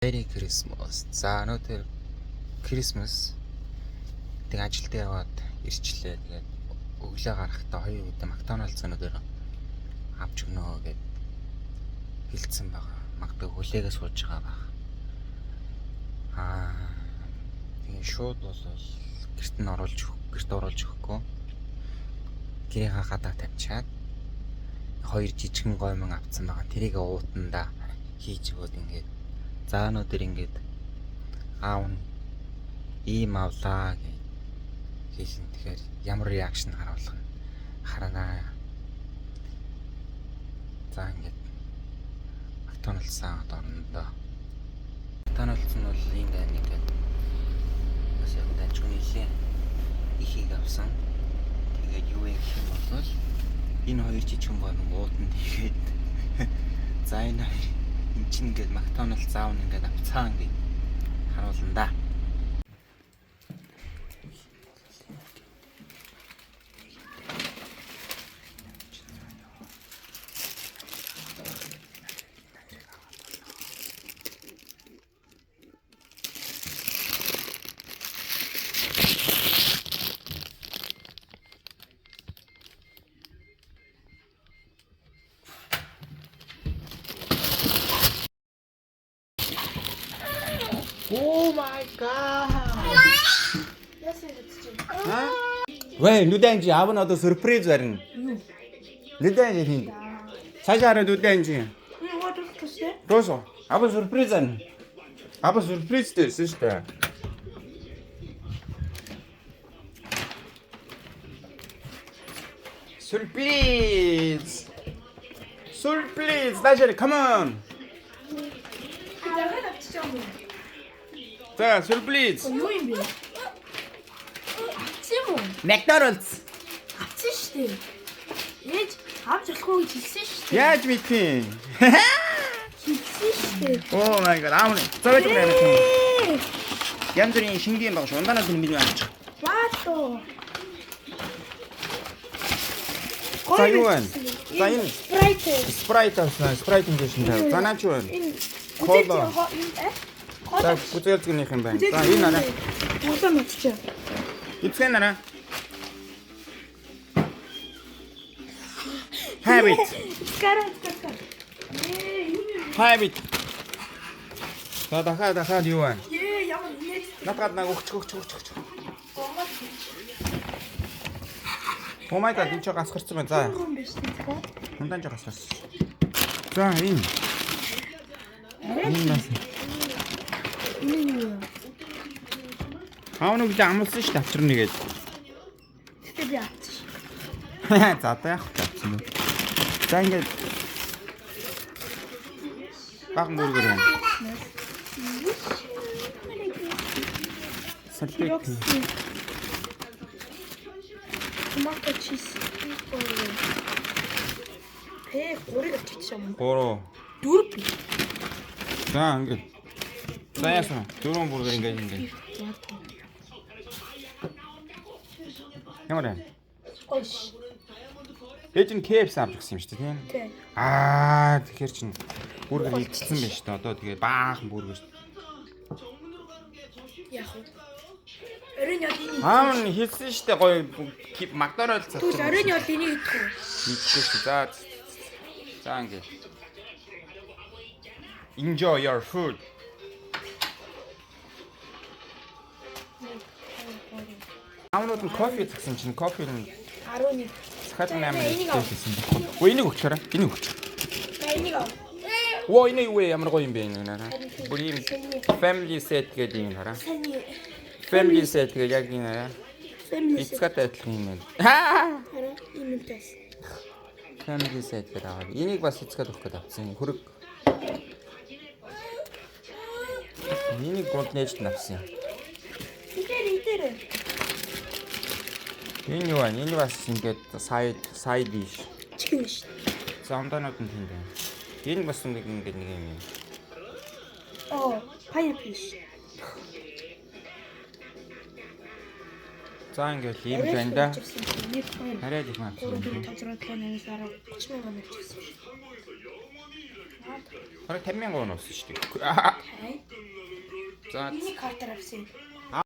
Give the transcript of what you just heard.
Merry Christmas. За өнөөдөр Christmas тэг ажилд яваад ирчлээ. Тэгээд өглөө гарахдаа хоёр өдөр McDonald's өнөөдөр авч өгнө гэд хэлсэн байгаа. Магадгүй хүлээгээ сууж байгаа баг. Тэгээд шууд бол гэрт оруулж өгөхгүй. Гэрийнхаа гадаа тавьчаад хоёр жижигэн гоймон авцсан байгаа. Тэрийг уутанда хийж өгөөд ингээд за өнөөдөр ингээд аав нь ийм авлаа гэж хэлсэн. Тэгэхээр ямар реакшн харуулах нь хараа. За ингээд McDonald's аваад орно. McDonald's нь бол ингээд бас яг дайчгүй нэлээ ихийг авсан. Тэгээд юу гэх юм бол энэ хоёр жижигэн гоймон уутанд ихэд за энэ чинь ингээд McDonald's аав нь ингээд авцаа ингээд харуулна да. Oh my god! Вэ нүдэнжи аав нь одоо сюрприз барина. Нүдэнжи хин. Цаашаа нүдэнжи. Росо. Аав сюрприз ань. Аав сюрприз дэсэн шүү дээ. Сюрприз. Сюрприз. Дажер, come on. 자, сюрприз. Юу юм бэ? Авчих юм уу? McDonald's. Авчих шүү дээ. Ээж авч болохгүй гэж хэлсэн шүү дээ. Яаж мэдхин? Хэлсэн шүү дээ. Oh my god. 아무리 저거 좀 해라. 얌전히 신기한 방식 온다는 그 미리 왔죠. Вау. 자, 이건. 자, 이 스프라이트 인제신다. 자나추원. 콜라. 자, 부채찌개는 햄 반. 자, 이 나라. Усан утчих. 이tzen 나라. Habit. Караа. Habit. 자, дахиад юу вэ? Ямар нэг Надад нэг өгч. Oh my god, энэ ч гасгарсан байна. За. юм биш үү? Хундан ч гасгарсан. За, энэ. Энэ бас. Аав нь гэж амлсан шүү дээ авчирна гэж. Тэгтээ би авчих. За одоо яах вэ авчихна. За ингээд баган бүргэр байна. Салфет. Томато чиз. Гурыг авчих юм. 3. 4 би. За ингээд. За яасан. 4 бүргэр ингээд. Ямар вэ? Гош. Ээж нь KFC авч гисэн юм шүү дээ тийм. Тий. Тэгэхээр чин бүргэр идчихсэн байна шүү дээ. Одоо тэгээ баахан бүргэр. Яг уу. Оройн ял энийг. Аав нь хэлсэн шүү дээ гоё McDonald's авчих. Тэгвэл оройн ял энийг идэх үү? За ингээд. Enjoy your food. Аавнууд нь кофе гэсэн чинь кофе нь 11. дахиад 8 гэсэн байна. Энийг өгчөөрэй. Энийг өгч. Энийг аа. Энэ юу вэ? Ямар гоё юм бэ энэ нараа. Бүр юм family set гэдэг юм хараа. Family set гэдэг яг энэ нараа. Эцгээтэй адилхан юм байна. Хараа ийм үнэтэйс. Family set гэдэг аваад энийг бас эцгээд өгөх гээд авсан. Хөрөг. Энийг гол нээж авсан. Идэр. Энэ юу вэ? Энэ бас ингээд side dish. Chicken шүү. За амдаанууд нь тийм байна. Энэ бас ингээд нэг юм. Pineapple. За ингээд ийм байна да. Хараад их маань. Тодорхой тоног сараа 30 мянга нэрчсэн. Бараг 50 мянган вон болсон шүү дээ. Хай. За Миний картаар авсан.